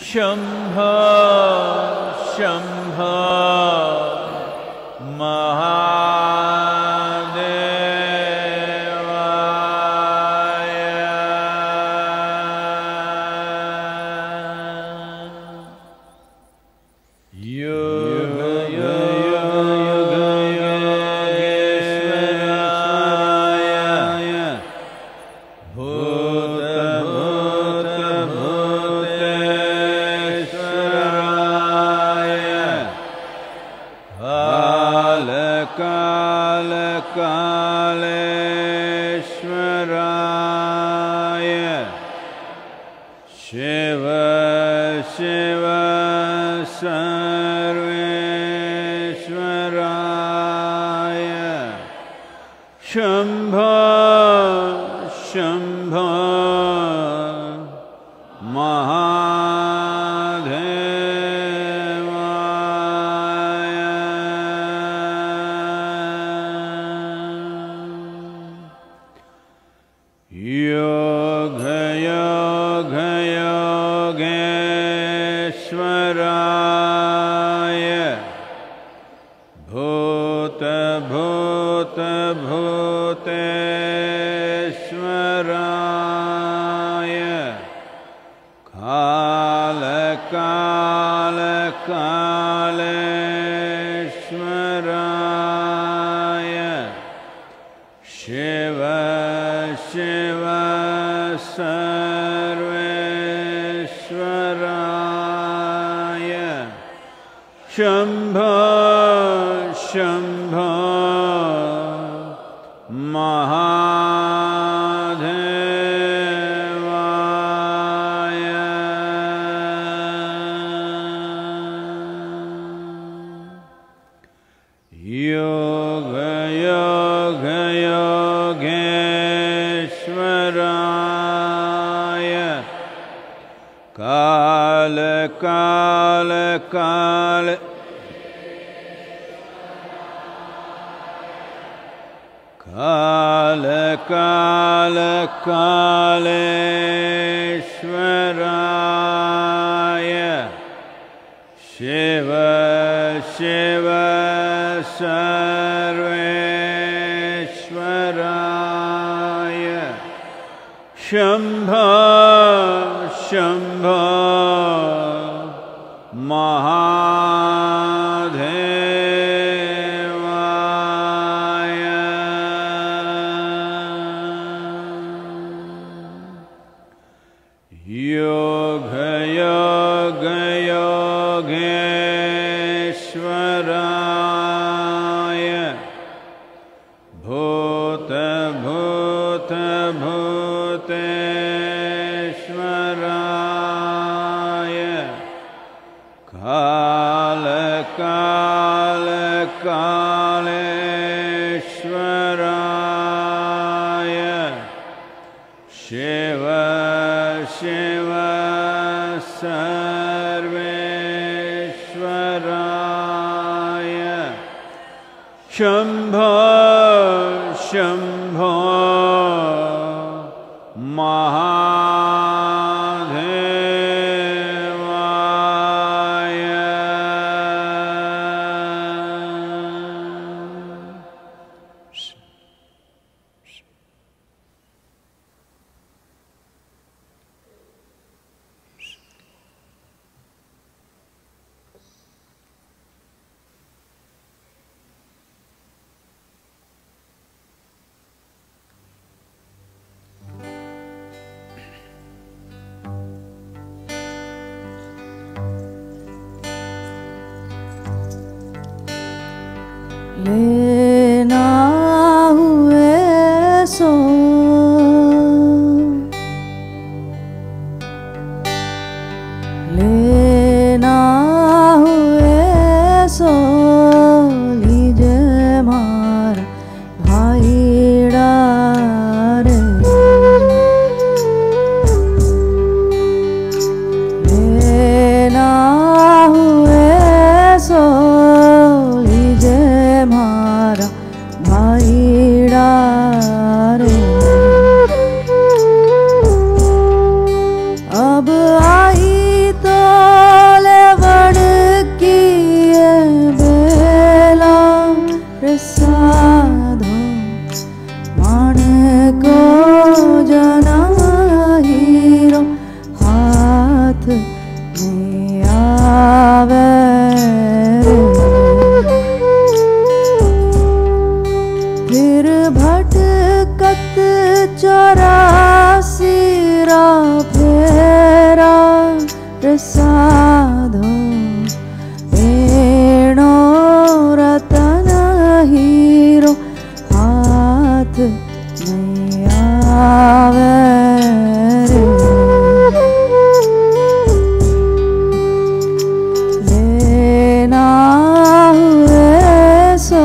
शंभो शंभो महादेवाय। युग युग योगेश्वराय भूत भूत भूतेश्वराय काल काल कालेश्वराय शिव शिव सर्वेश्वराय शंभो शंभो महादेवाय। योग योग योगेश्वराय भूत भूत भूतेश्वराय काल काल कालेश्वराय शिव शिव सर्वेश्वराय शंभो शंभो महादेवाय। योग योग योगेश्वराय काल काल काल काल काल कालेश्वराय शिव शिव सर्वेश्वराय शंभो शंभो महादेवाय। योग योग योगेश्वराय भूत भूत भूतेश्वराय काल काल कालेश्वराय शिव शिव सर्वेश्वराय शंभो शंभो महादेवाय। लेना हुए सो लेना हुए सो लीजे मार भाईड़ा रे लेना हुए सो लीजे मारा भाईड़ा रे अब आई तो प्रसादो एणो रतन हीरो हाथ नहीं आवे रे। लेना हुए सो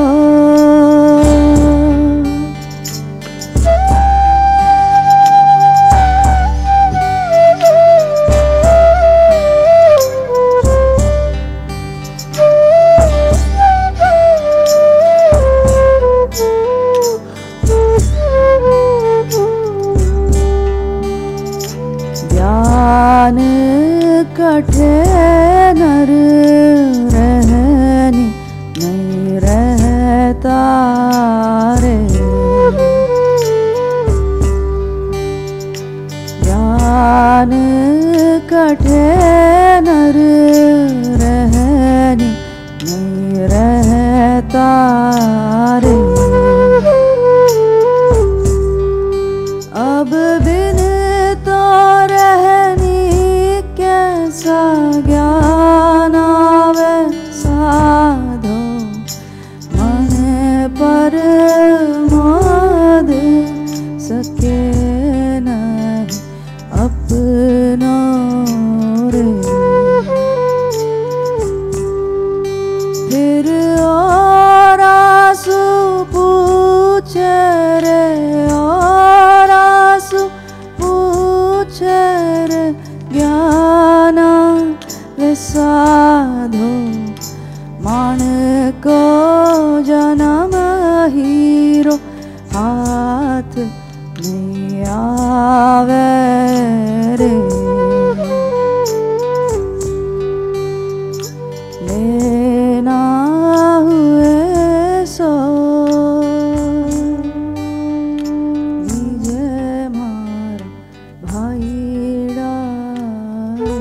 ज्ञान कठे नर रहनी नहीं रहता रे। ज्ञान कठे नर रहनी नहीं रहता रे। अब बिन तो रहनी कैसा ज्ञान आवे साधो मन पर मोद सके नहीं अपनो रे। फिर और आंसू पूछे रे और आंसू पूछे रे ज्ञान वे साधो मान को जन्म हीरो हाथ नहीं आवे रे। लेना हुए सो लीजे मार भाईड़ा रे।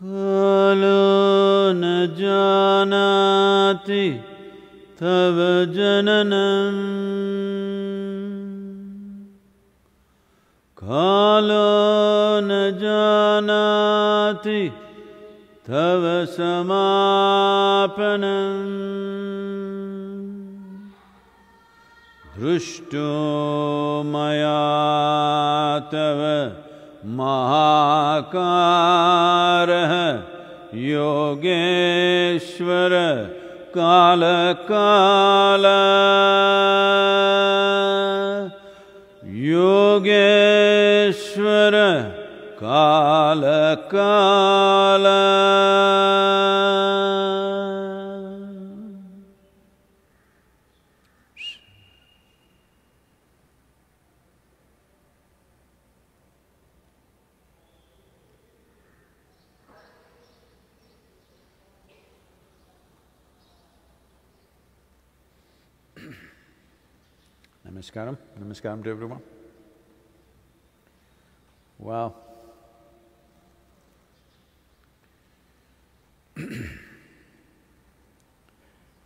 कालो न जानाति तव जननं कालो न जानाति तव समापनं दृष्टो मया तव महाकारः योगेश्वर काल काल योगेश्वर काल काल। Namaskaram. Namaskaram to everyone. Well,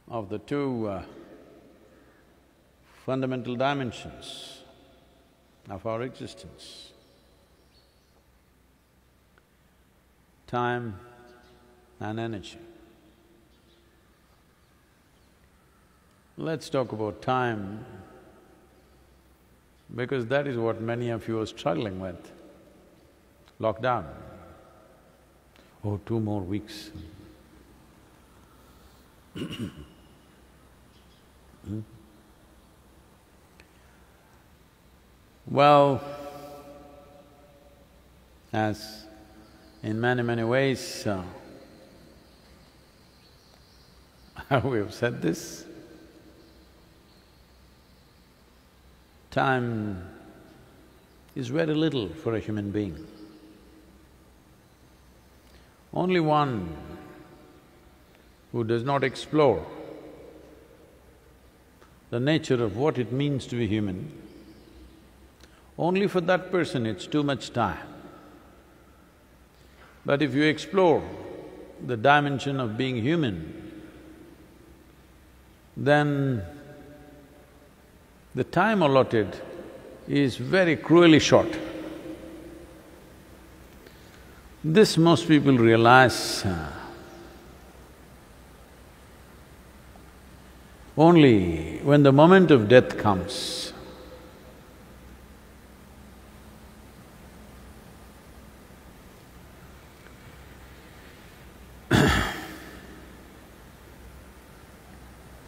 of the two fundamental dimensions of our existence, time and energy. Let's talk about time, because that is what many of you are struggling with. Lockdown. Oh, 2 more weeks. Well, as In many ways, we have said this, time is very little for a human being. Only one who does not explore the nature of what it means to be human, only for that person it's too much time. But if you explore the dimension of being human, then the time allotted is very cruelly short. This most people realize only when the moment of death comes.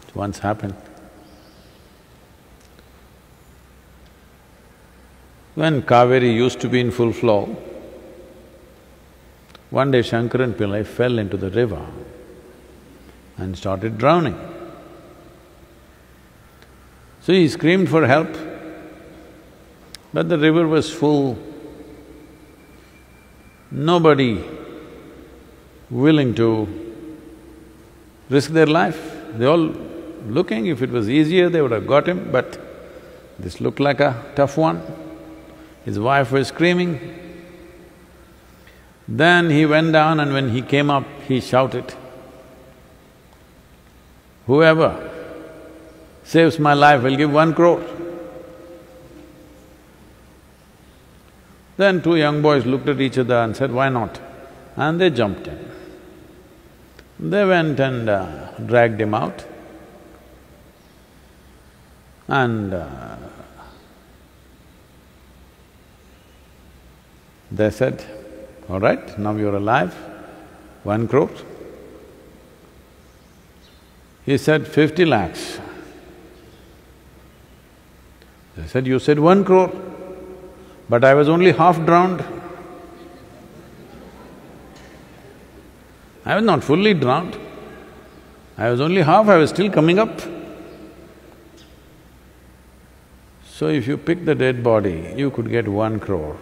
It once happened. When Kaveri used to be in full flow, one day Shankaran Pillai fell into the river and started drowning. So he screamed for help, but the river was full. Nobody willing to risk their life. They all looking, if it was easier they would have got him, but this looked like a tough one. His wife was screaming. Then he went down and when he came up, he shouted, "Whoever saves my life will give 1 crore. Then two young boys looked at each other and said, "Why not?" And they jumped in. They went and dragged him out and they said, "All right, now you're alive, 1 crore. He said, 50 lakhs. They said, "You said 1 crore, but I was only half drowned." I was not fully drowned, I was only half, I was still coming up. So if you pick the dead body, you could get 1 crore.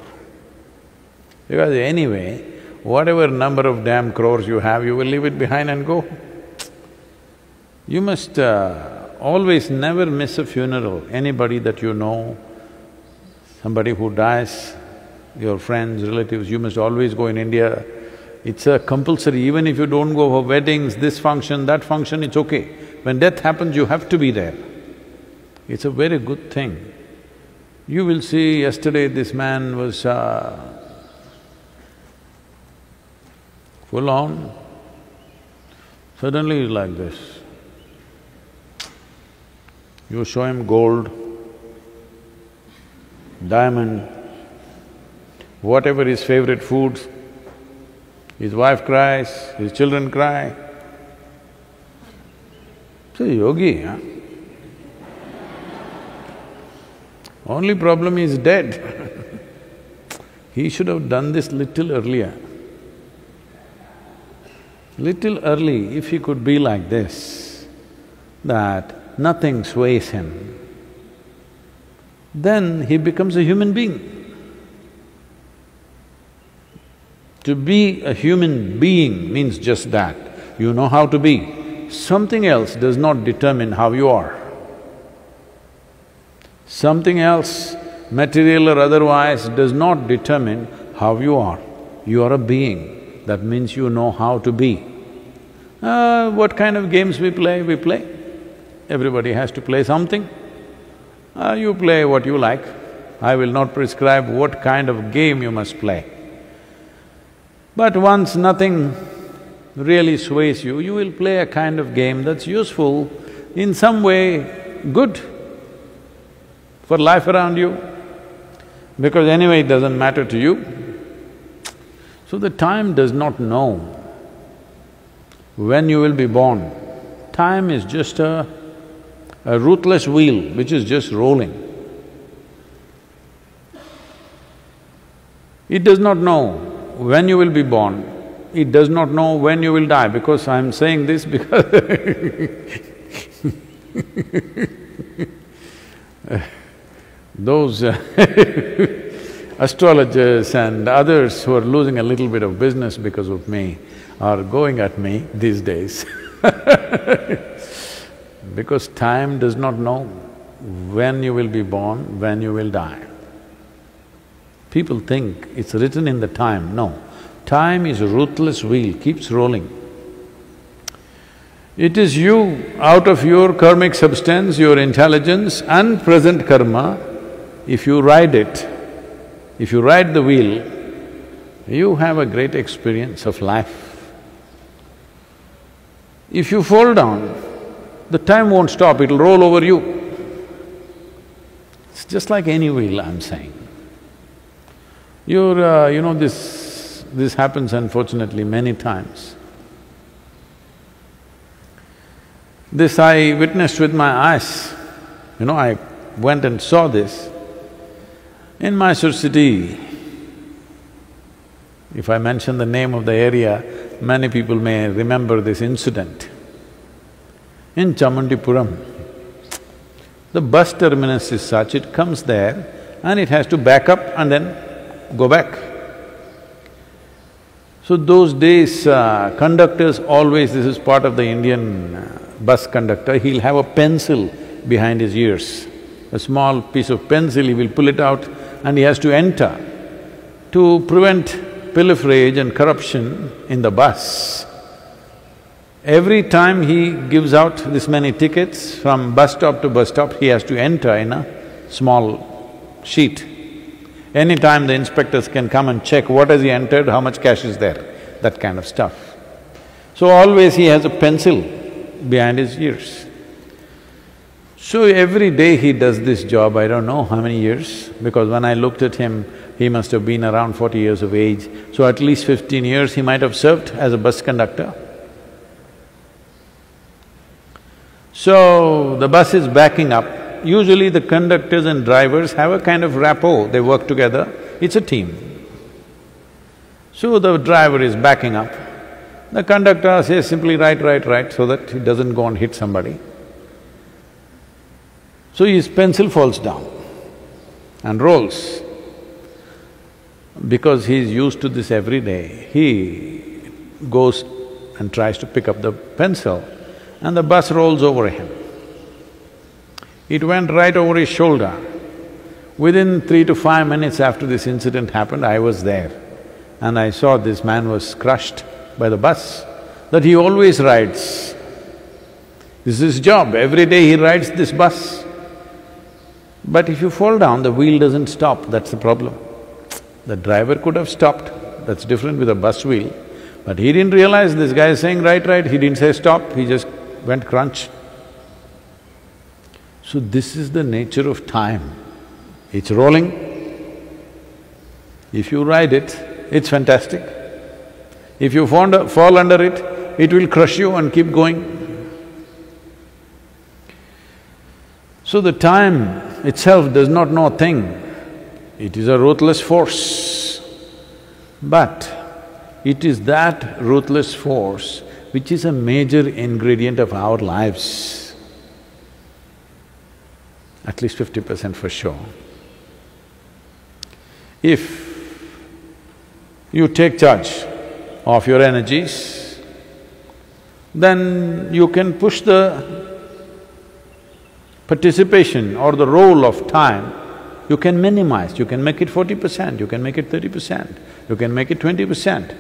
Because anyway, whatever number of damn crores you have, you will leave it behind and go. You must always never miss a funeral. Anybody that you know, somebody who dies, your friends, relatives, you must always go in India. It's a compulsory, even if you don't go for weddings, this function, that function, it's okay. When death happens, you have to be there. It's a very good thing. You will see, yesterday this man was full on, suddenly he's like this. You show him gold, diamond, whatever his favorite foods, his wife cries, his children cry. It's a yogi, huh? Only problem is dead. He should have done this little earlier. Little early, if he could be like this, that nothing sways him, then he becomes a human being. To be a human being means just that, you know how to be. Something else does not determine how you are. Something else, material or otherwise, does not determine how you are. You are a being, that means you know how to be. What kind of games we play? We play. Everybody has to play something. You play what you like. I will not prescribe what kind of game you must play. But once nothing really sways you, you will play a kind of game that's useful, in some way good for life around you, because anyway it doesn't matter to you. So the time does not know when you will be born. Time is just a ruthless wheel which is just rolling. It does not know when you will be born, it does not know when you will die, because I'm saying this because those astrologers and others who are losing a little bit of business because of me are going at me these days because time does not know when you will be born, when you will die. People think it's written in the time. No, time is a ruthless wheel, keeps rolling. It is you, out of your karmic substance, your intelligence and present karma, if you ride it, if you ride the wheel, you have a great experience of life. If you fall down, the time won't stop, it'll roll over you. It's just like any wheel, I'm saying. You know, this happens unfortunately many times. This I witnessed with my eyes. You know, I went and saw this. In Mysore city, if I mention the name of the area, many people may remember this incident. In Chamundipuram, the bus terminus is such, it comes there and it has to back up and then go back. So those days, conductors always, this is part of the Indian bus conductor, he'll have a pencil behind his ears. A small piece of pencil, he will pull it out and he has to enter to prevent pilferage and corruption in the bus. Every time he gives out this many tickets, from bus stop to bus stop, he has to enter in a small sheet. Anytime the inspectors can come and check what has he entered, how much cash is there, that kind of stuff. So always he has a pencil behind his ears. So every day he does this job, I don't know how many years, because when I looked at him, he must have been around 40 years of age, so at least 15 years he might have served as a bus conductor. So the bus is backing up. Usually the conductors and drivers have a kind of rapport, they work together, it's a team. So the driver is backing up. The conductor says simply right, so that he doesn't go and hit somebody. So his pencil falls down and rolls. Because he is used to this every day, he goes and tries to pick up the pencil and the bus rolls over him. It went right over his shoulder. Within 3 to 5 minutes after this incident happened, I was there and I saw this man was crushed by the bus that he always rides. This is his job, every day he rides this bus. But if you fall down, the wheel doesn't stop, that's the problem. The driver could have stopped, that's different with a bus wheel, but he didn't realize this guy is saying right, he didn't say stop, he just went crunch. So this is the nature of time. It's rolling. If you ride it, it's fantastic. If you fall under it, it will crush you and keep going. So the time itself does not know a thing. It is a ruthless force. But it is that ruthless force which is a major ingredient of our lives. At least 50% for sure. If you take charge of your energies, then you can push the participation or the role of time, you can minimize, you can make it 40%, you can make it 30%, you can make it 20%.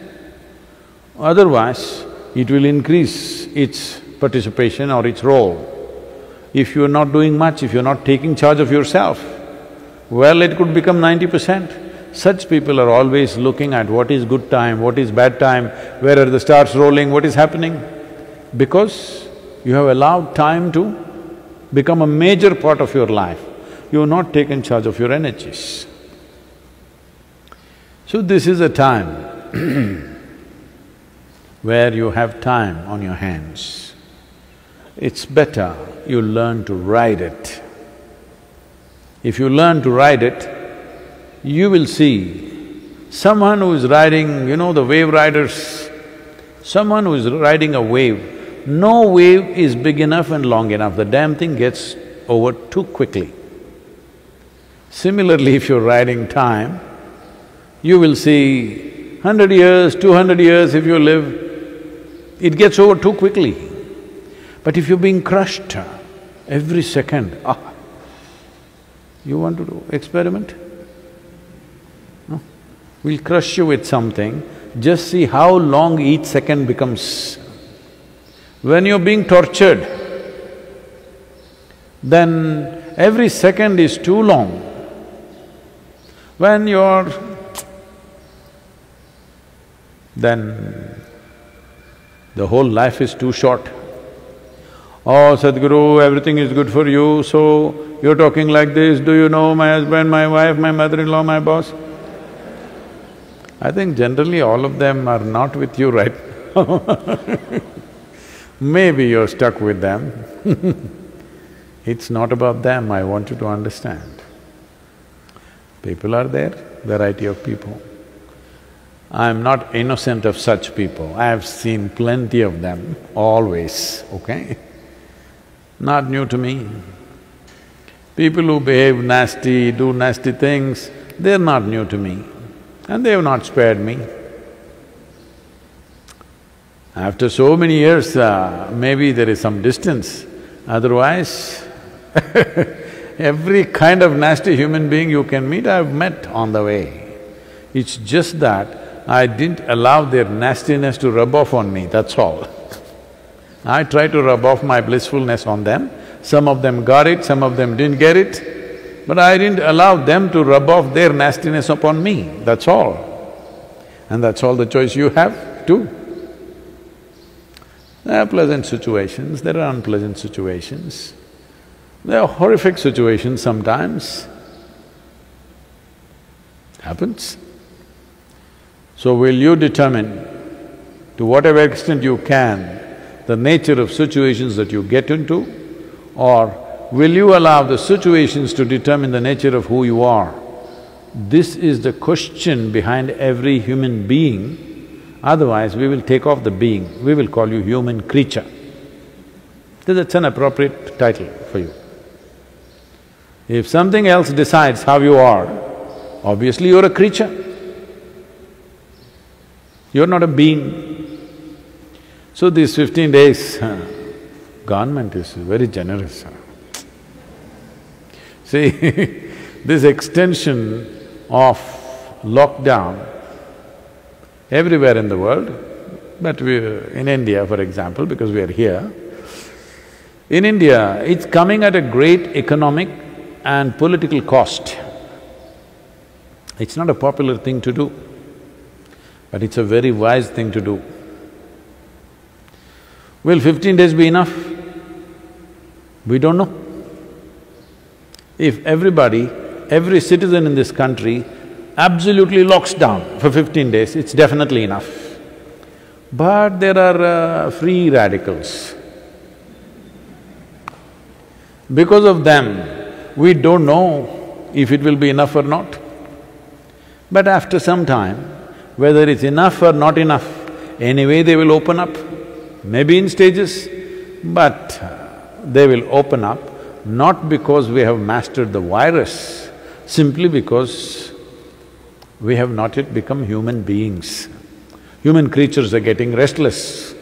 Otherwise, it will increase its participation or its role. If you're not doing much, if you're not taking charge of yourself, well, it could become 90%. Such people are always looking at what is good time, what is bad time, where are the stars rolling, what is happening. Because you have allowed time to become a major part of your life, you have not taken charge of your energies. So this is a time where you have time on your hands. It's better you learn to ride it. If you learn to ride it, you will see Someone who is riding, the wave riders, someone who is riding a wave, no wave is big enough and long enough, the damn thing gets over too quickly. Similarly, if you're riding time, you will see 100 years, 200 years if you live, it gets over too quickly. But if you're being crushed every second, you want to do experiment? No? We'll crush you with something, just see how long each second becomes. When you're being tortured, then every second is too long. When you're… then the whole life is too short. Oh, Sadhguru, everything is good for you, so you're talking like this, do you know my husband, my wife, my mother-in-law, my boss? I think generally all of them are not with you right now. Maybe you're stuck with them. It's not about them, I want you to understand. People are there, variety of people. I'm not innocent of such people, I have seen plenty of them, always, okay? Not new to me. People who behave nasty, do nasty things, they're not new to me and they have not spared me. After so many years, maybe there is some distance, otherwise every kind of nasty human being you can meet, I've met on the way. It's just that I didn't allow their nastiness to rub off on me, that's all. I tried to rub off my blissfulness on them, some of them got it, some of them didn't get it, but I didn't allow them to rub off their nastiness upon me, that's all. And that's all the choice you have too. There are pleasant situations, there are unpleasant situations, there are horrific situations sometimes. Happens. So will you determine, to whatever extent you can, the nature of situations that you get into, or will you allow the situations to determine the nature of who you are? This is the question behind every human being, otherwise we will take off the being, we will call you human creature. That's an appropriate title for you. If something else decides how you are, obviously you're a creature. You're not a being. So these 15 days, government is very generous. See, this extension of lockdown everywhere in the world, but in India, for example, because we are here, in India, it's coming at a great economic and political cost. It's not a popular thing to do, but it's a very wise thing to do. Will 15 days be enough? We don't know. If everybody, every citizen in this country absolutely locks down for 15 days, it's definitely enough. But there are free radicals. Because of them, we don't know if it will be enough or not. But after some time, whether it's enough or not enough, anyway they will open up. Maybe in stages, but they will open up, not because we have mastered the virus, simply because we have not yet become human beings. Human creatures are getting restless.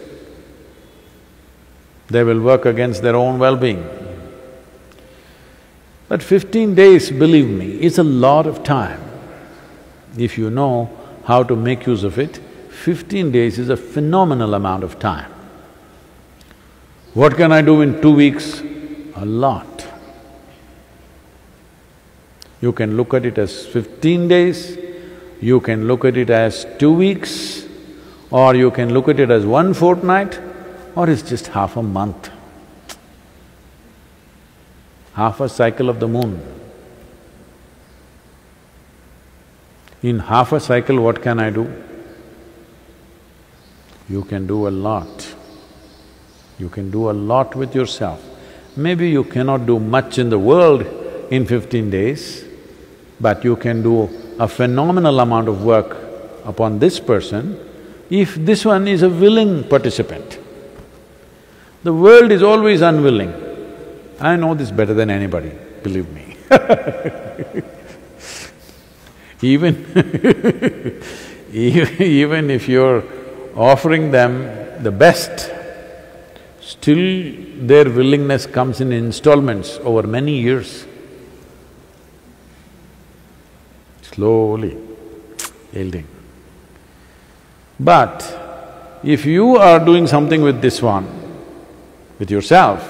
They will work against their own well-being. But 15 days, believe me, is a lot of time. If you know how to make use of it, 15 days is a phenomenal amount of time. What can I do in 2 weeks? A lot. You can look at it as 15 days, you can look at it as 2 weeks, or you can look at it as 1 fortnight, or it's just half a month. Half a cycle of the moon. In half a cycle, what can I do? You can do a lot. You can do a lot with yourself. Maybe you cannot do much in the world in 15 days, but you can do a phenomenal amount of work upon this person if this one is a willing participant. The world is always unwilling. I know this better than anybody, believe me. Even even if you're offering them the best, still their willingness comes in installments over many years. Slowly yielding. But if you are doing something with this one, with yourself,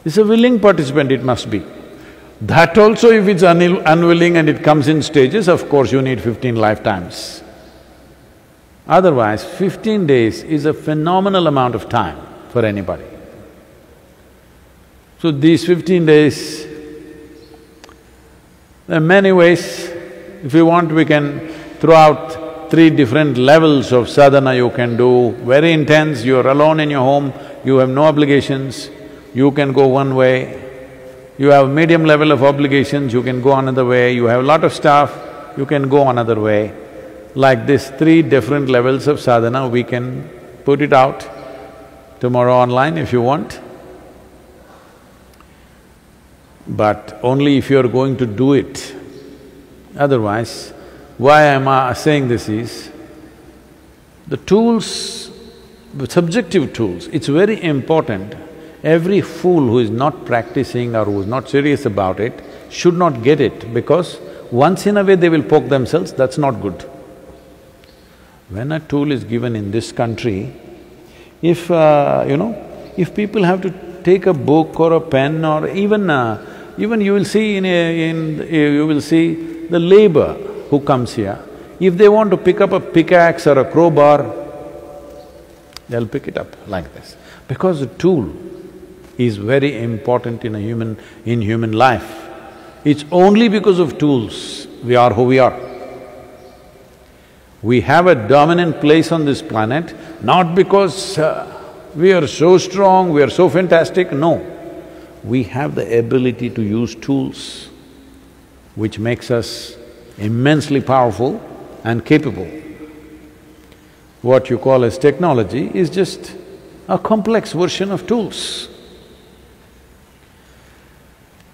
it's a willing participant it must be. That also if it's unwilling and it comes in stages, of course you need 15 lifetimes. Otherwise, 15 days is a phenomenal amount of time for anybody. So these 15 days, there are many ways. If you want, we can throw out 3 different levels of sadhana you can do. Very intense, you're alone in your home, you have no obligations, you can go one way. You have medium level of obligations, you can go another way. You have a lot of stuff, you can go another way. Like this 3 different levels of sadhana, we can put it out tomorrow online if you want. But only if you're going to do it. Otherwise, why am I saying this is, the tools, the subjective tools, it's very important. Every fool who is not practicing or who is not serious about it should not get it, because once in a way they will poke themselves, that's not good. When a tool is given in this country, if if people have to take a book or a pen or even you will see you will see the labor who comes here, if they want to pick up a pickaxe or a crowbar, they'll pick it up like this. Because the tool is very important in human life. It's only because of tools we are who we are. We have a dominant place on this planet, not because we are so strong, we are so fantastic, no. We have the ability to use tools, which makes us immensely powerful and capable. What you call as technology is just a complex version of tools.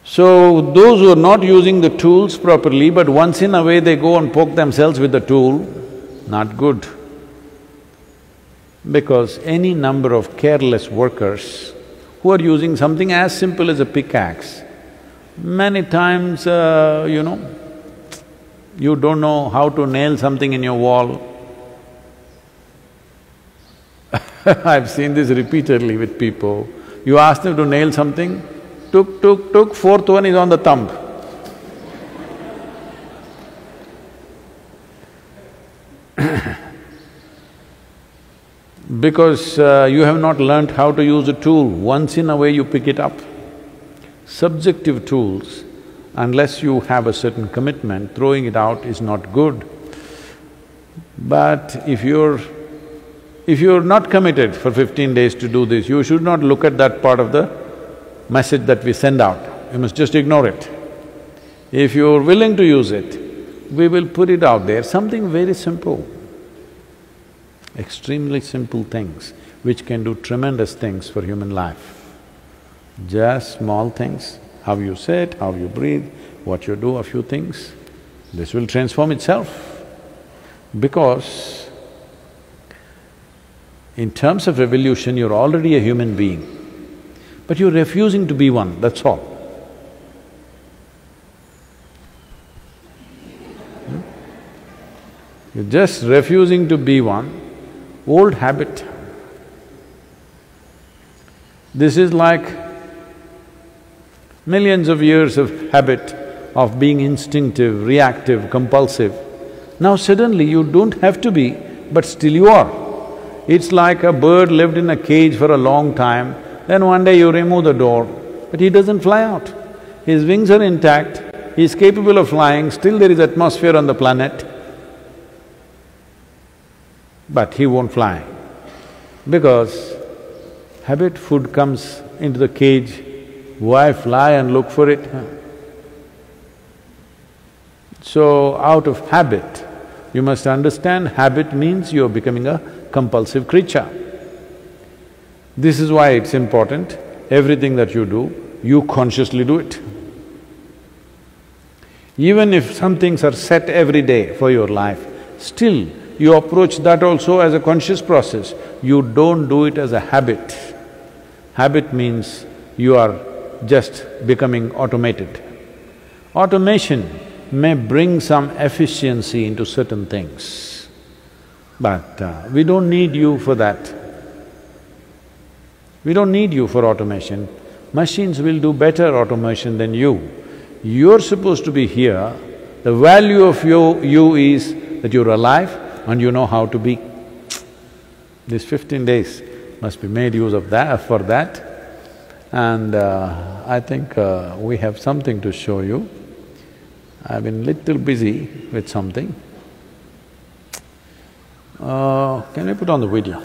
So, those who are not using the tools properly, but once in a way they go and poke themselves with the tool, not good. Because any number of careless workers who are using something as simple as a pickaxe, many times, you don't know how to nail something in your wall. I've seen this repeatedly with people. You ask them to nail something, tuk, fourth one is on the thumb. Because you have not learnt how to use a tool, once in a way you pick it up. Subjective tools, unless you have a certain commitment, throwing it out is not good. But if you're not committed for 15 days to do this, you should not look at that part of the message that we send out. You must just ignore it. If you're willing to use it, we will put it out there, something very simple. Extremely simple things which can do tremendous things for human life. Just small things, how you sit, how you breathe, what you do, a few things, this will transform itself. Because in terms of evolution, you're already a human being, but you're refusing to be one, that's all. You're just refusing to be one. Old habit. This is like millions of years of habit of being instinctive, reactive, compulsive. Now suddenly you don't have to be, but still you are. It's like a bird lived in a cage for a long time, then one day you remove the door, but he doesn't fly out. His wings are intact, he's capable of flying, still there is atmosphere on the planet, but he won't fly. Because habit, food comes into the cage, why fly and look for it? So, out of habit, You must understand habit means you're becoming a compulsive creature. This is why it's important, everything that you do, you consciously do it. Even if some things are set every day for your life, still you approach that also as a conscious process. You don't do it as a habit. Habit means you are just becoming automated. Automation may bring some efficiency into certain things, but we don't need you for that. We don't need you for automation. Machines will do better automation than you. You're supposed to be here. The value of you is that you're alive and you know how to be. These 15 days must be made use of that… for that. And I think we have something to show you. I've been little busy with something. Can we put on the video?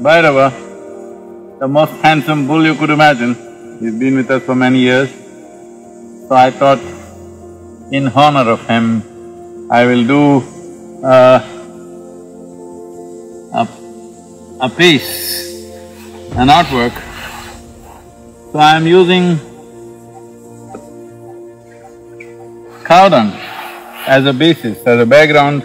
Bhairava, the most handsome bull you could imagine. He's been with us for many years. So I thought, in honor of him, I will do a piece, an artwork. So I am using cow dung as a basis, as a background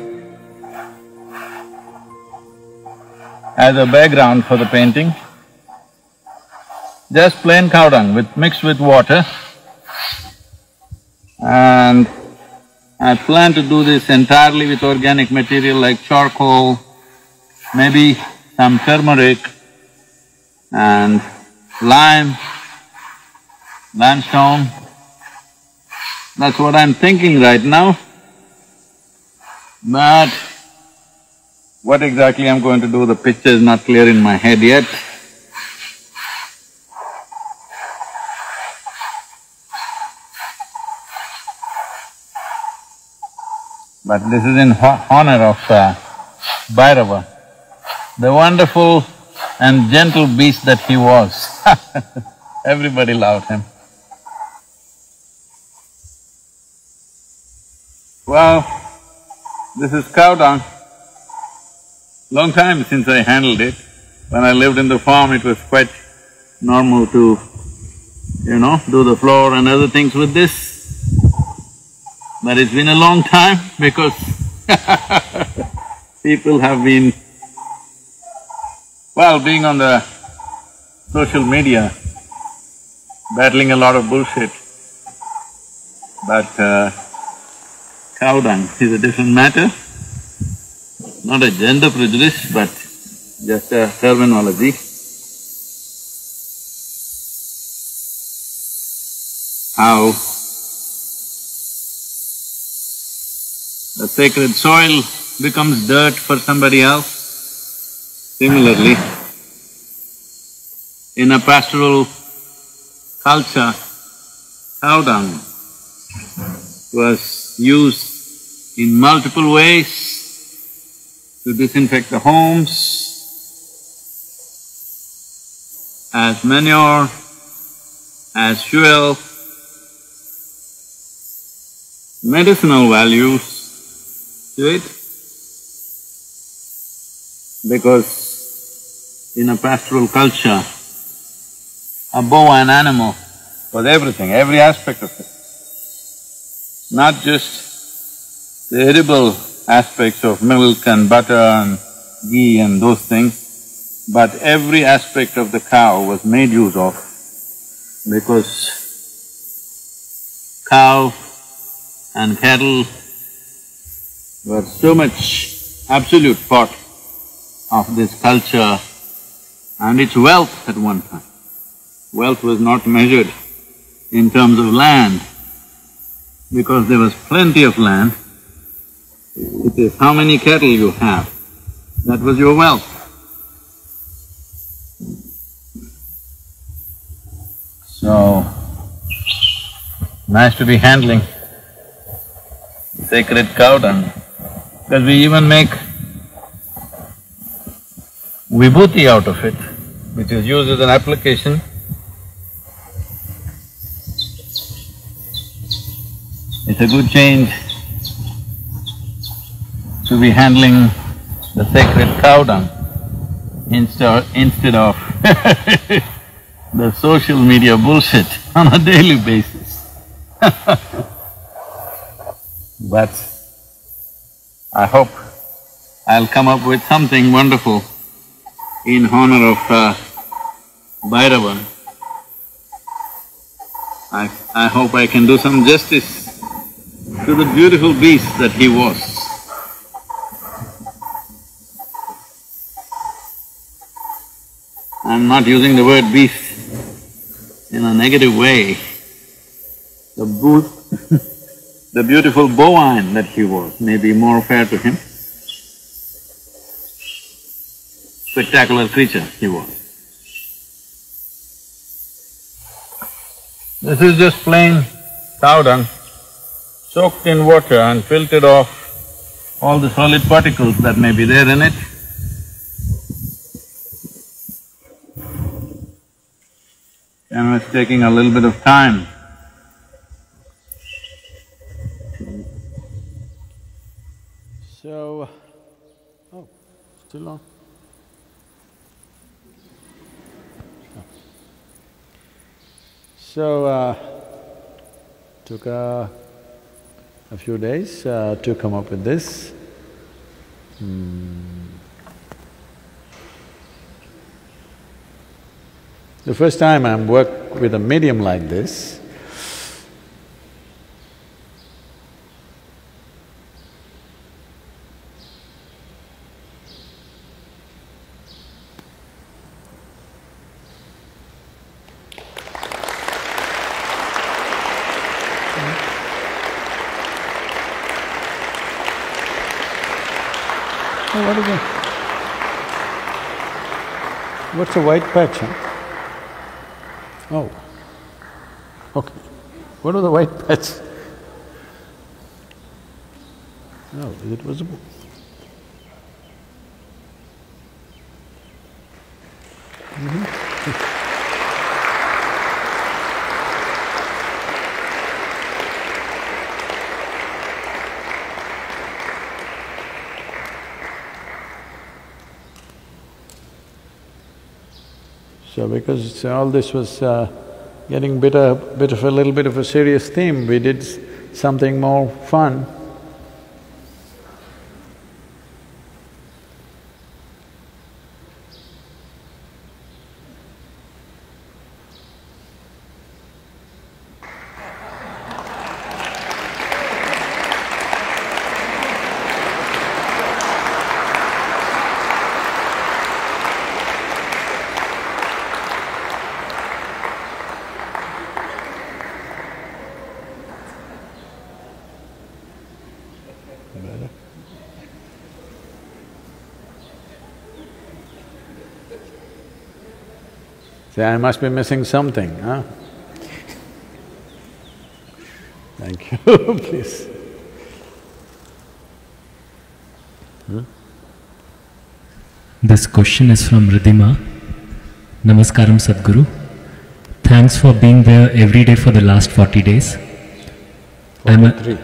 for the painting. Just plain cow dung mixed with water. And I plan to do this entirely with organic material like charcoal, maybe some turmeric and limestone. That's what I'm thinking right now. But what exactly I'm going to do, the picture is not clear in my head yet. But this is in honor of Bhairava, the wonderful and gentle beast that he was. Everybody loved him. Well, this is cow dung. Long time since I handled it. When I lived in the farm, it was quite normal to, do the floor and other things with this. But it's been a long time because people have been… well, being on the social media, battling a lot of bullshit. But cow dung is a different matter. Not a gender prejudice, but just a terminology. How the sacred soil becomes dirt for somebody else. Similarly, in a pastoral culture, cow dung was used in multiple ways to disinfect the homes, as manure, as fuel, medicinal values to it, because in a pastoral culture, above an animal was everything, every aspect of it. Not just the edible aspects of milk and butter and ghee and those things, but every aspect of the cow was made use of, because cow and cattle were so much absolute part of this culture and its wealth at one time. Wealth was not measured in terms of land, because there was plenty of land. It is how many cattle you have, that was your wealth. So, nice to be handling sacred cow dung, because we even make vibhuti out of it, which is used as an application. It's a good change to be handling the sacred cow dung instead of the social media bullshit on a daily basis. But I hope I'll come up with something wonderful in honor of Bhairava. I hope I can do some justice to the beautiful beast that he was. I'm not using the word beast in a negative way. The beautiful bovine that he was may be more fair to him. Spectacular creature he was. This is just plain cow dung, soaked in water and filtered off all the solid particles that may be there in it. And it's taking a little bit of time. So… oh, still on? So, took a few days to come up with this. The first time I'm work with a medium like this, oh, what is it? What's a white patch, huh? Oh, okay. What are the white patches? Oh, is it visible? So because all this was getting bit of a little bit of a serious theme, we did something more fun. Say, I must be missing something, huh? Thank you, please. This question is from Ridhima. Namaskaram Sadhguru. Thanks for being there every day for the last 40 days. 43.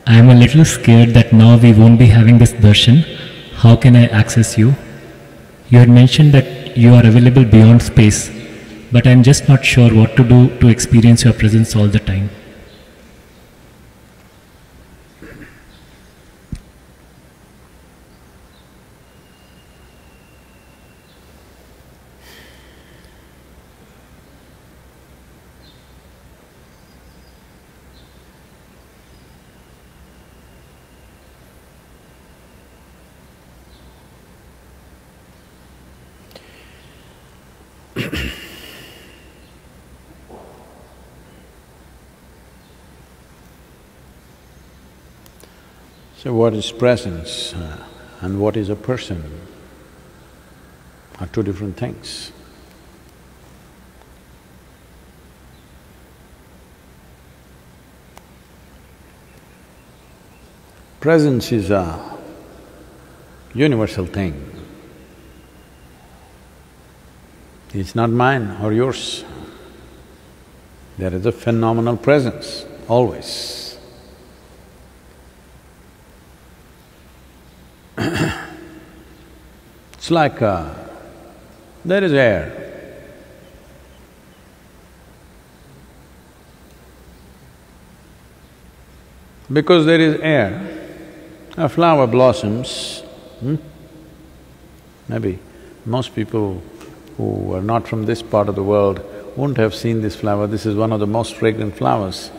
I am a little scared that now we won't be having this darshan. How can I access you? You had mentioned that you are available beyond space, but I am just not sure what to do to experience your presence all the time. So what is presence and what is a person are two different things. Presence is a universal thing. It's not mine or yours. There is a phenomenal presence, always. It's like there is air. Because there is air, a flower blossoms. Maybe most people who are not from this part of the world won't have seen this flower. This is one of the most fragrant flowers.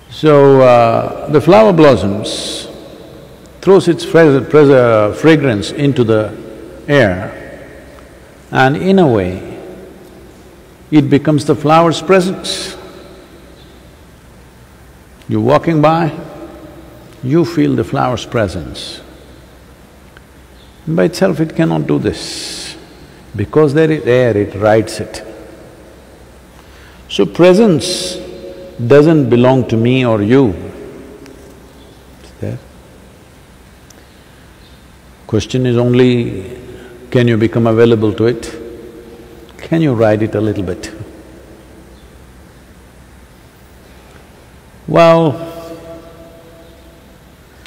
So, the flower blossoms, throws its fragrance into the air, and in a way, it becomes the flower's presence. You're walking by, you feel the flower's presence. By itself it cannot do this. Because there is air, it rides it. So presence doesn't belong to me or you. It's there. Question is only, can you become available to it? Can you ride it a little bit? Well,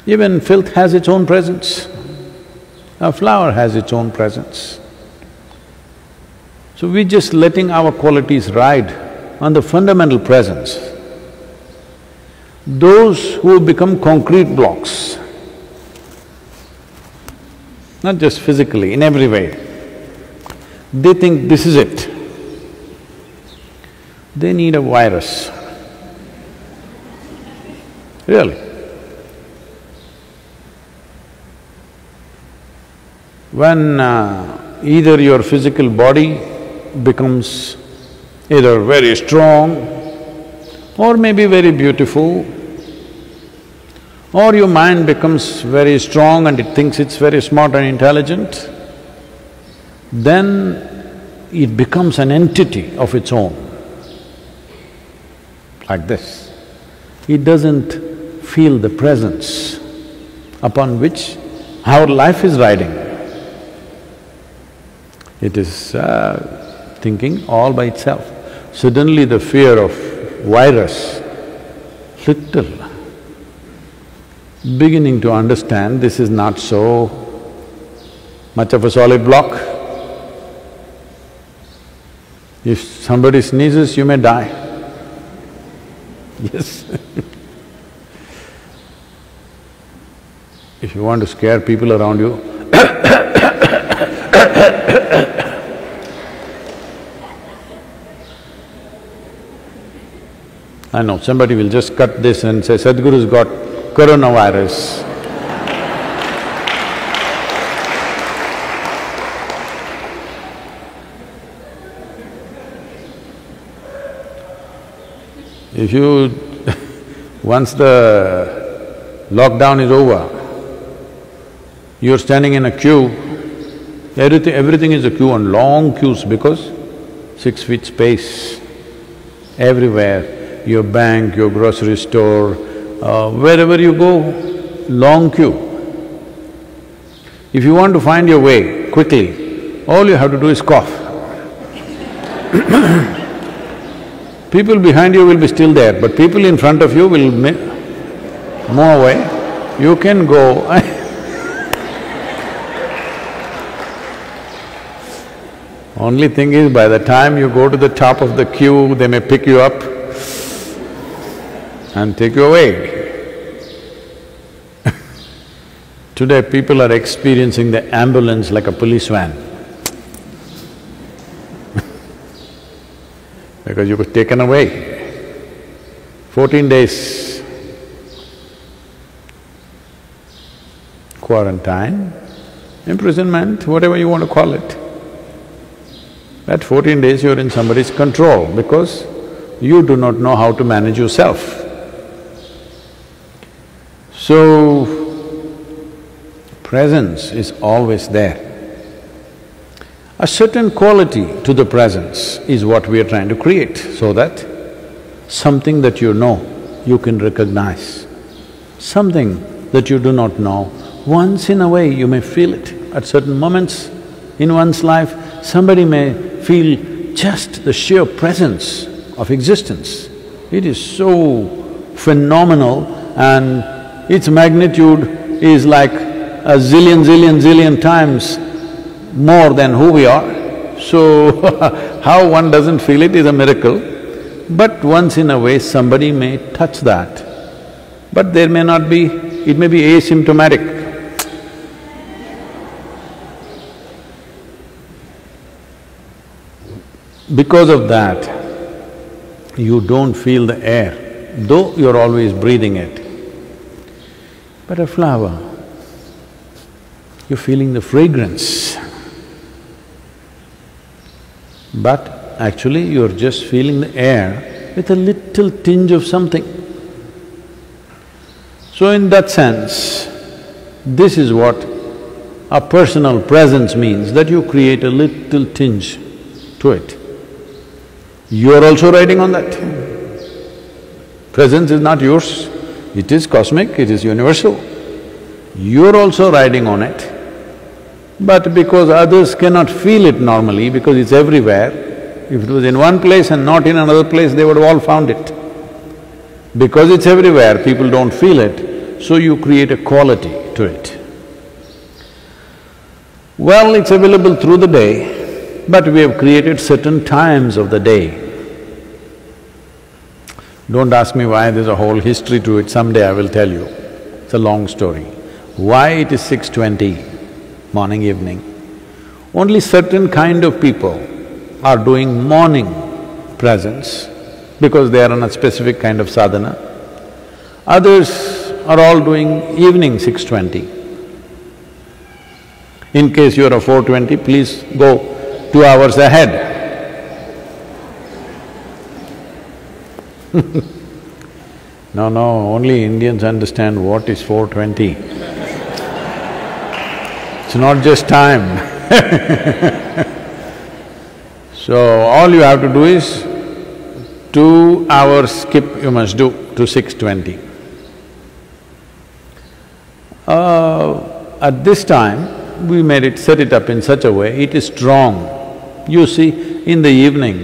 even filth has its own presence. A flower has its own presence. So we're just letting our qualities ride on the fundamental presence. Those who become concrete blocks, not just physically, in every way, they think this is it. They need a virus. Really. When either your physical body becomes either very strong or maybe very beautiful, or your mind becomes very strong and it thinks it's very smart and intelligent, then it becomes an entity of its own, like this. It doesn't feel the presence upon which our life is riding. It is thinking all by itself. Suddenly the fear of virus, little beginning to understand this is not so much of a solid block. If somebody sneezes, you may die. Yes. If you want to scare people around you, I know, somebody will just cut this and say, Sadhguru's got coronavirus. If you… once the lockdown is over, you're standing in a queue, everything is a queue and long queues because 6 feet space everywhere. Your bank, your grocery store, wherever you go, long queue. If you want to find your way quickly, all you have to do is cough. People behind you will be still there, but people in front of you will move away. You can go Only thing is, by the time you go to the top of the queue, they may pick you up and take you away. Today people are experiencing the ambulance like a police van because you were taken away. 14 days quarantine, imprisonment, whatever you want to call it. That 14 days you're in somebody's control because you do not know how to manage yourself. So, presence is always there. A certain quality to the presence is what we are trying to create, so that something that you know, you can recognize. Something that you do not know, once in a way you may feel it. At certain moments in one's life, somebody may feel just the sheer presence of existence. It is so phenomenal and its magnitude is like a zillion times more than who we are. So, how one doesn't feel it is a miracle. But once in a way, somebody may touch that. But there may not be… it may be asymptomatic. Because of that, you don't feel the air, though you're always breathing it. But a flower, you're feeling the fragrance. But actually you're just feeling the air with a little tinge of something. So in that sense, this is what a personal presence means, that you create a little tinge to it. You're also riding on that. Presence is not yours, it is cosmic, it is universal. You're also riding on it. But because others cannot feel it normally, because it's everywhere, if it was in one place and not in another place, they would have all found it. Because it's everywhere, people don't feel it, so you create a quality to it. Well, it's available through the day, but we have created certain times of the day. Don't ask me why, there's a whole history to it, someday I will tell you. It's a long story. Why it is 6:20, morning, evening? Only certain kind of people are doing morning presence because they are on a specific kind of sadhana. Others are all doing evening 6:20. In case you are a 4:20, please go 2 hours ahead. No, only Indians understand what is 4:20. It's not just time. So, all you have to do is 2 hours skip you must do to 6:20. At this time, we made it… set it up in such a way, it is strong. You see, in the evening,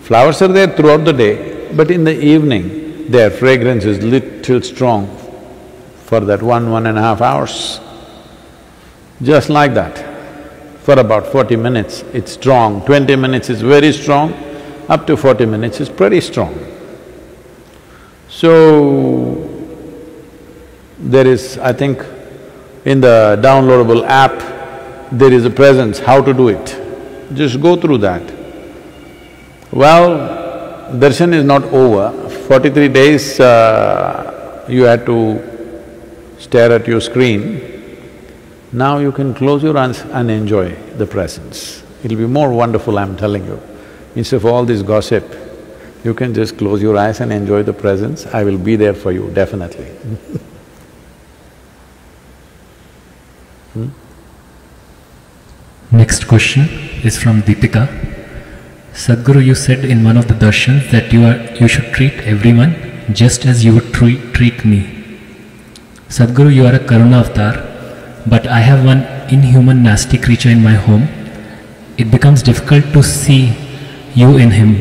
flowers are there throughout the day, but in the evening, their fragrance is little strong for that 1.5 hours. Just like that. For about 40 minutes, it's strong, 20 minutes is very strong, up to 40 minutes is pretty strong. So, there is, I think, in the downloadable app, there is a presence, how to do it. Just go through that. Well, darshan is not over. 43 days you had to stare at your screen. Now you can close your eyes and enjoy the presence. It'll be more wonderful, I'm telling you. Instead of all this gossip, you can just close your eyes and enjoy the presence. I will be there for you, definitely. Next question is from Deepika. Sadhguru, you said in one of the darshans that you should treat everyone just as you would treat me. Sadhguru, you are a Karuna avatar, but I have one inhuman nasty creature in my home. It becomes difficult to see you in him.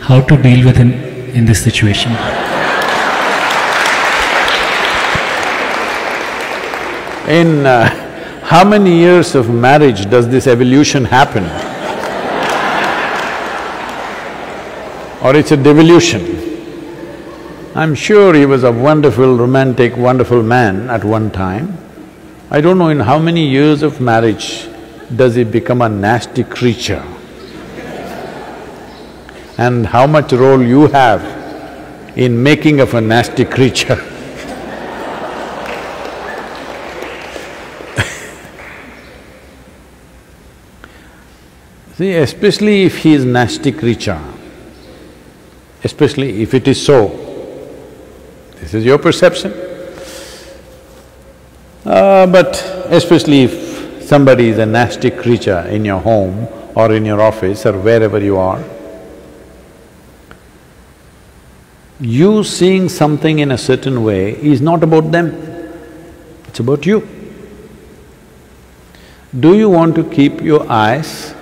How to deal with him in this situation? In how many years of marriage does this evolution happen? Or it's a devolution? I'm sure he was a wonderful, romantic, wonderful man at one time. I don't know in how many years of marriage does he become a nasty creature. And how much role you have in making of a nasty creature. See, especially if he is nasty creature, especially if it is so, this is your perception. But especially if somebody is a nasty creature in your home or in your office or wherever you are, you seeing something in a certain way is not about them, it's about you. Do you want to keep your eyes,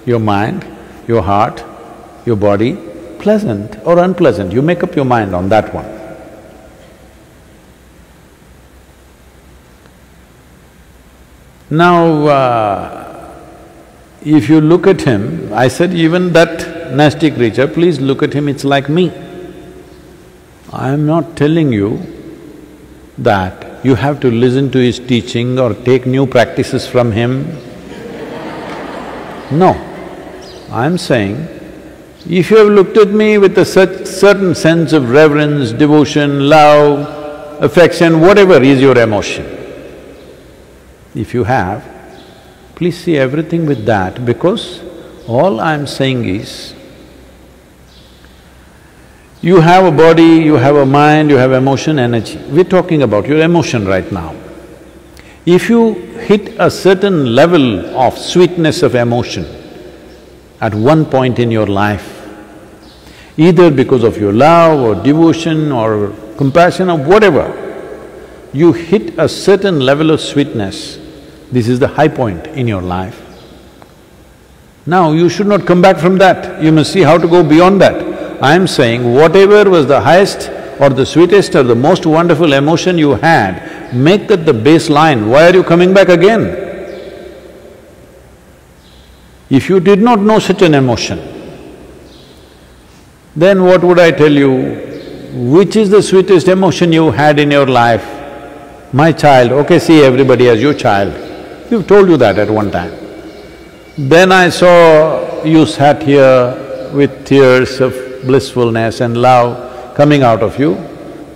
your mind, your heart, your body pleasant or unpleasant? You make up your mind on that one. Now, if you look at him, I said even that nasty creature, please look at him, it's like me. I am not telling you that you have to listen to his teaching or take new practices from him. No, I am saying, if you have looked at me with a certain sense of reverence, devotion, love, affection, whatever is your emotion, if you have, please see everything with that, because all I'm saying is, you have a body, you have a mind, you have emotion, energy. We're talking about your emotion right now. If you hit a certain level of sweetness of emotion at one point in your life, either because of your love or devotion or compassion or whatever, you hit a certain level of sweetness, this is the high point in your life. Now you should not come back from that, you must see how to go beyond that. I am saying whatever was the highest or the sweetest or the most wonderful emotion you had, make that the baseline. Why are you coming back again? If you did not know such an emotion, then what would I tell you? Which is the sweetest emotion you had in your life? My child, okay, see everybody as your child. We've told you that at one time. Then I saw you sat here with tears of blissfulness and love coming out of you.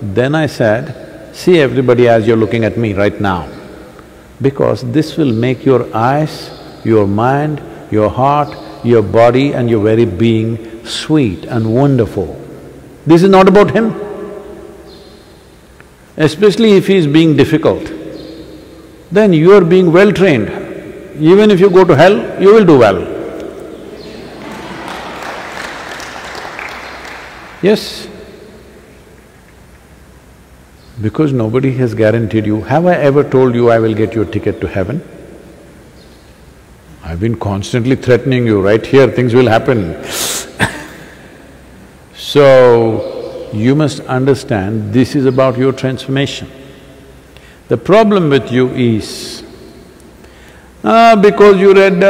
Then I said, see everybody as you're looking at me right now, because this will make your eyes, your mind, your heart, your body and your very being sweet and wonderful. This is not about him. Especially if he is being difficult, then you are being well trained. Even if you go to hell, you will do well. Yes, because nobody has guaranteed you. Have I ever told you I will get you a ticket to heaven? I've been constantly threatening you, right here things will happen. So, you must understand this is about your transformation. The problem with you is, because you read…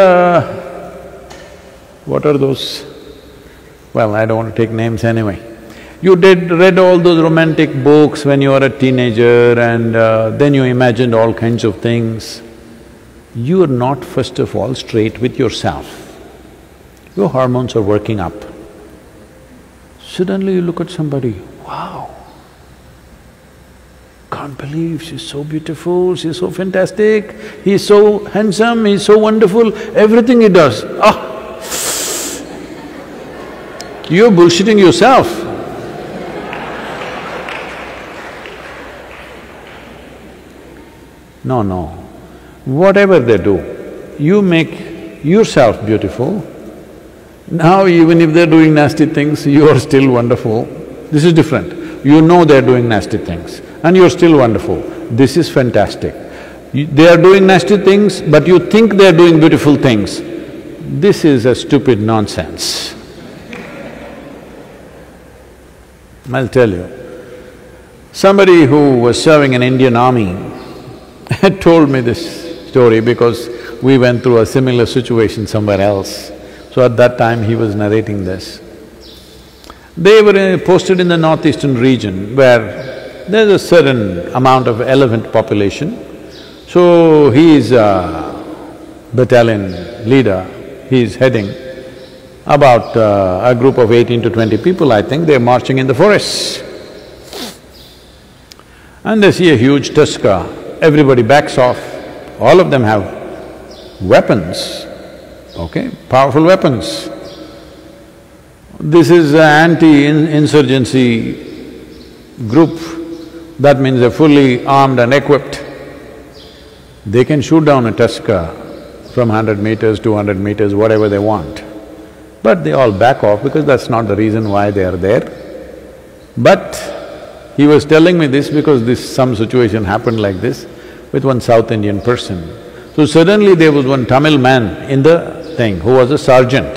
what are those? Well, I don't want to take names anyway. You read all those romantic books when you were a teenager and then you imagined all kinds of things. You are not first of all straight with yourself. Your hormones are working up. Suddenly you look at somebody, wow, can't believe she's so beautiful, she's so fantastic, he's so handsome, he's so wonderful, everything he does, ah! You're bullshitting yourself. No, no. Whatever they do, you make yourself beautiful. Now even if they're doing nasty things, you are still wonderful. This is different. You know they're doing nasty things and you're still wonderful. This is fantastic. They are doing nasty things, but you think they're doing beautiful things. This is a stupid nonsense. I'll tell you, somebody who was serving in Indian army had told me this story because we went through a similar situation somewhere else. So at that time he was narrating this. They were posted in the northeastern region where there's a certain amount of elephant population. So he is a battalion leader, he is heading about a group of 18 to 20 people, I think, they're marching in the forests. And they see a huge tusker, everybody backs off, all of them have weapons, okay, powerful weapons. This is an anti-insurgency group, that means they're fully armed and equipped. They can shoot down a tusker from 100 meters, 200 meters, whatever they want. But they all back off because that's not the reason why they are there. But he was telling me this because some situation happened like this with one South Indian person. So suddenly there was one Tamil man in the thing who was a sergeant,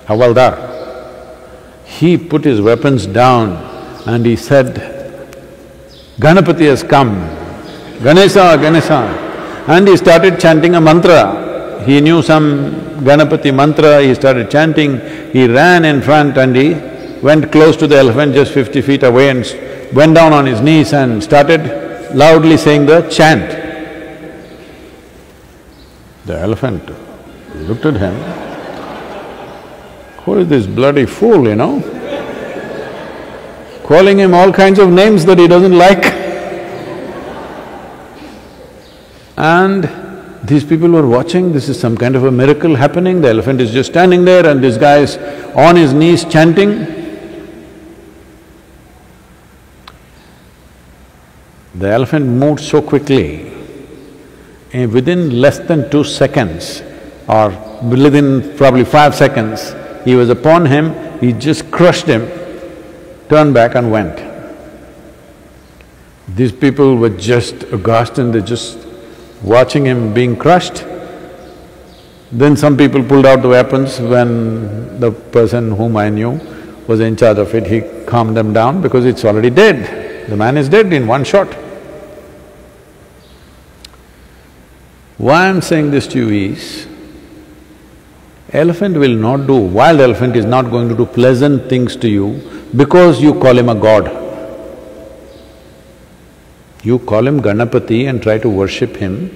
Havaldar. He put his weapons down and he said, "Ganapati has come, Ganesha, Ganesha." And he started chanting a mantra. He knew some Ganapati mantra, he started chanting. He ran in front and he went close to the elephant, just 50 feet away, and went down on his knees and started loudly saying the chant. The elephant looked at him, who is this bloody fool, you know? Calling him all kinds of names that he doesn't like. And these people were watching, this is some kind of a miracle happening, the elephant is just standing there and this guy is on his knees chanting. The elephant moved so quickly, within less than 2 seconds or within probably 5 seconds, he was upon him, he just crushed him, turned back and went. These people were just aghast and they're just watching him being crushed. Then some people pulled out the weapons. When the person whom I knew was in charge of it, he calmed them down because it's already dead. The man is dead in one shot. Why I'm saying this to you is, elephant will not do… wild elephant is not going to do pleasant things to you because you call him a god. You call him Ganapati and try to worship him,